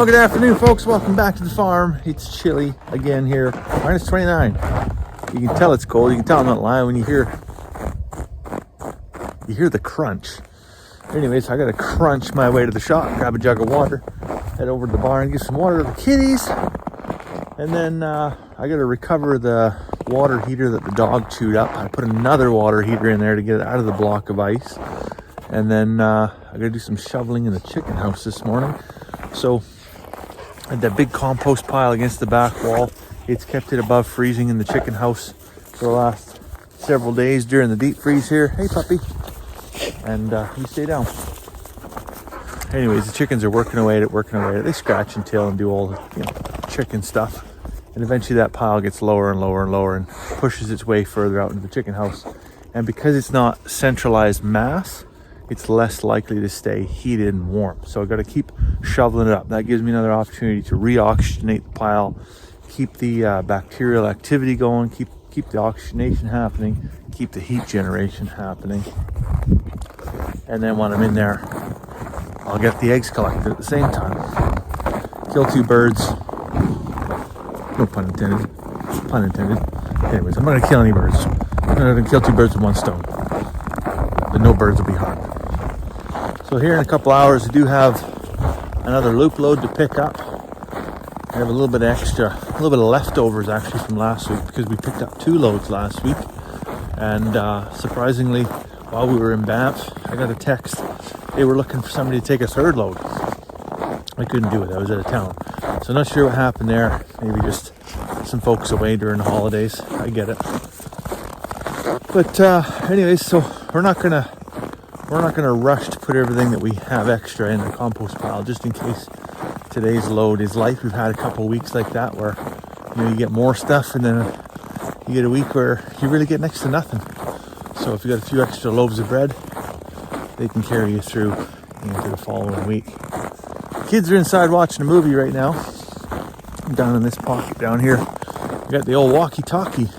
Well, good afternoon, folks. Welcome back to the farm. It's chilly again here. Minus 29. You can tell it's cold. You can tell I'm not lying when you hear the crunch. Anyways, I got to crunch my way to the shop, grab a jug of water, head over to the barn, give some water to the kitties, and then I got to recover the water heater that the dog chewed up. I put another water heater in there to get it out of the block of ice, and then I got to do some shoveling in the chicken house this morning. So I had that big compost pile against the back wall. It's kept it above freezing in the chicken house for the last several days during the deep freeze here. Hey, puppy. And you stay down. Anyways, the chickens are working away at it. They scratch and tail and do all the chicken stuff. And eventually that pile gets lower and lower and lower and pushes its way further out into the chicken house. And because it's not centralized mass, it's less likely to stay heated and warm. So I've got to keep shoveling it up. That gives me another opportunity to re-oxygenate the pile, keep the bacterial activity going, keep the oxygenation happening, keep the heat generation happening. And then when I'm in there, I'll get the eggs collected at the same time. Kill two birds. No pun intended. Pun intended. Anyways, I'm not gonna kill any birds. I'm gonna kill two birds with one stone. But no birds will be harmed. So here in a couple hours, I do have another loop load to pick up. I have a little bit extra, a little bit of leftovers actually from last week because we picked up 2 loads last week. And surprisingly, while we were in Banff, I got a text. They were looking for somebody to take a 3rd load. I couldn't do it. I was out of town. So I'm not sure what happened there. Maybe just some folks away during the holidays. I get it. But anyways, so we're not gonna rush to put everything that we have extra in the compost pile, just in case today's load is light. We've had a couple of weeks like that where you get more stuff, and then you get a week where you really get next to nothing. So if you got a few extra loaves of bread, they can carry you through into the following week. Kids are inside watching a movie right now. I'm down in this pocket down here. We got the old walkie-talkie.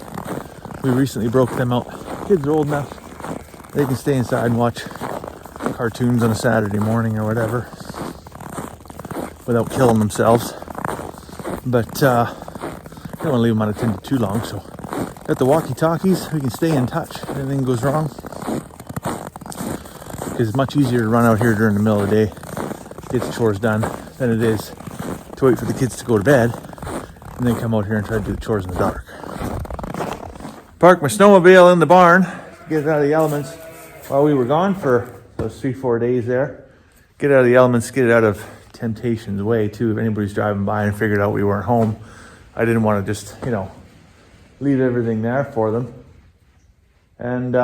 We recently broke them out. Kids are old enough. They can stay inside and watch cartoons on a Saturday morning or whatever without killing themselves. But I don't want to leave them unattended too long, so got the walkie-talkies. We can stay in touch if anything goes wrong. Because it's much easier to run out here during the middle of the day, get the chores done, than it is to wait for the kids to go to bed and then come out here and try to do the chores in the dark. Parked my snowmobile in the barn, get it out of the elements while we were gone for those 3-4 days there. Get it out of the elements, get it out of temptation's way too. If anybody's driving by and figured out we weren't home, I didn't want to just, leave everything there for them. And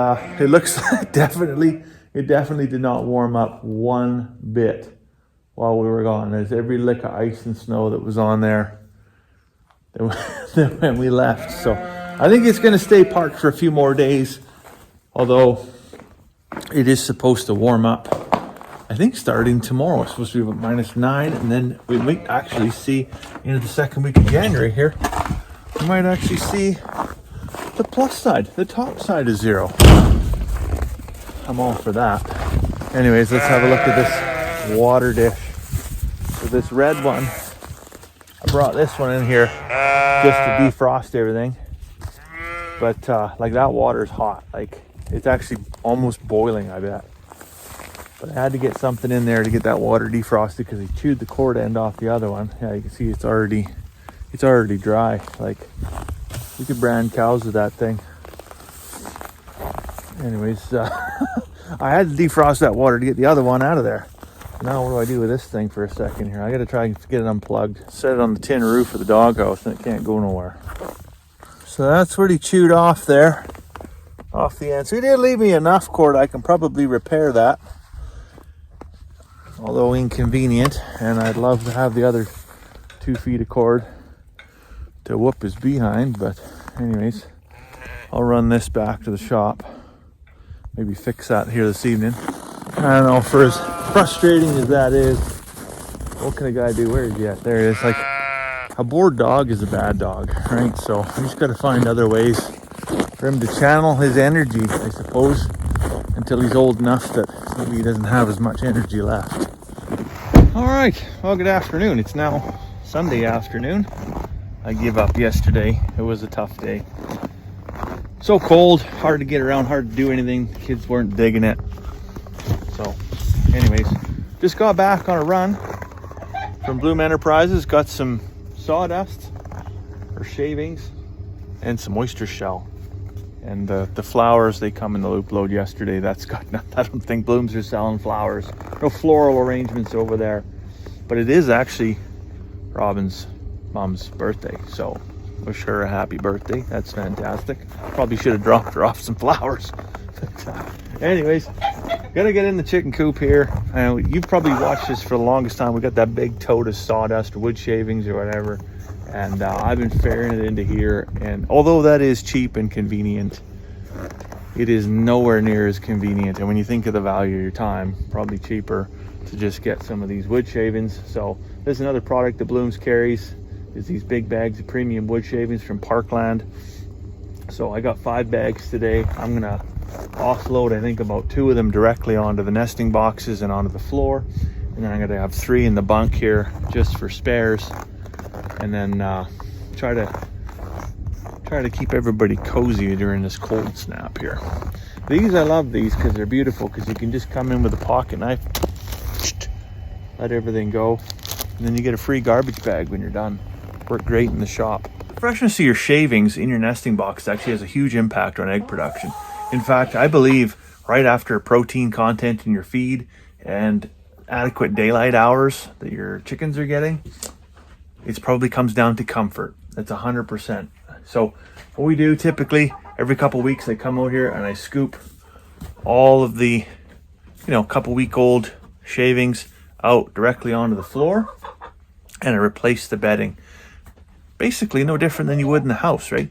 it looks like it definitely did not warm up one bit while we were gone. There's every lick of ice and snow that was on there when we left. So I think it's going to stay parked for a few more days, although it is supposed to warm up. I think starting tomorrow, it's supposed to be about -9, and then we might actually see into the second week of January here, we might actually see the plus side, the top side of 0. I'm all for that. Anyways, let's have a look at this water dish. So this red one, I brought this one in here just to defrost everything. But like that water is hot. Like it's actually almost boiling, I bet. But I had to get something in there to get that water defrosted because he chewed the cord end off the other one. Yeah, you can see it's already dry. Like you could brand cows with that thing. Anyways, I had to defrost that water to get the other one out of there. Now what do I do with this thing for a second here? I got to try and get it unplugged. Set it on the tin roof of the doghouse and it can't go nowhere. So that's what he chewed off there, off the end. So he did leave me enough cord. I can probably repair that, although inconvenient. And I'd love to have the other 2 feet of cord to whoop his behind. But anyways, I'll run this back to the shop. Maybe fix that here this evening. I don't know, for as frustrating as that is, what can a guy do? Where is he at? There he is. Like, a bored dog is a bad dog, right? So I just got to find other ways for him to channel his energy, I suppose, until he's old enough that maybe he doesn't have as much energy left. All right, well, good afternoon. It's now Sunday afternoon. I gave up yesterday. It was a tough day. So cold, hard to get around, hard to do anything. The kids weren't digging it. So anyways, just got back on a run from Bloom Enterprises. Got some sawdust or shavings and some oyster shell. And the flowers, they come in the loop load yesterday. That's got, I don't think Blooms are selling flowers. No floral arrangements over there. But it is actually Robin's mom's birthday. So wish her a happy birthday. That's fantastic. Probably should have dropped her off some flowers. Anyways, gotta get in the chicken coop here. You've probably watched this for the longest time. We got that big tote of sawdust or wood shavings or whatever. And I've been ferrying it into here, and although that is cheap and convenient, it is nowhere near as convenient. And when you think of the value of your time, probably cheaper to just get some of these wood shavings. So there's another product that Blooms carries, is these big bags of premium wood shavings from Parkland. So I got 5 bags today. I'm gonna offload, I think, about 2 of them directly onto the nesting boxes and onto the floor, and then I'm gonna have 3 in the bunk here just for spares. And then try to keep everybody cozy during this cold snap here. These, I love these because they're beautiful, because you can just come in with a pocket knife, let everything go, and then you get a free garbage bag when you're done. Work great in the shop. The freshness of your shavings in your nesting box actually has a huge impact on egg production. In fact, I believe right after protein content in your feed and adequate daylight hours that your chickens are getting, it probably comes down to comfort. That's 100%. So what we do typically, every couple weeks I come out here and I scoop all of the, couple week old shavings out directly onto the floor, and I replace the bedding. Basically no different than you would in the house, right?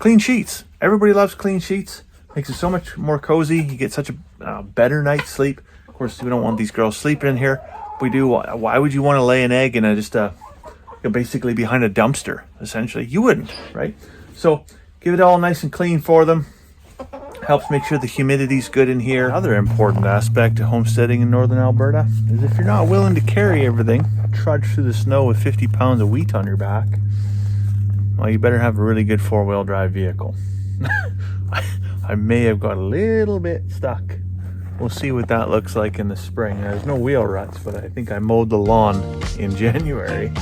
Clean sheets. Everybody loves clean sheets. Makes it so much more cozy. You get such a better night's sleep. Of course, we don't want these girls sleeping in here. We do. Why would you want to lay an egg in basically behind a dumpster? Essentially, you wouldn't, right? So give it all nice and clean for them. Helps make sure the humidity's good in here. Another important aspect of homesteading in northern Alberta is if you're not willing to carry everything, trudge through the snow with 50 pounds of wheat on your back, well, you better have a really good 4-wheel drive vehicle. I may have got a little bit stuck. We'll see what that looks like in the spring. There's no wheel ruts, but I think I mowed the lawn in January.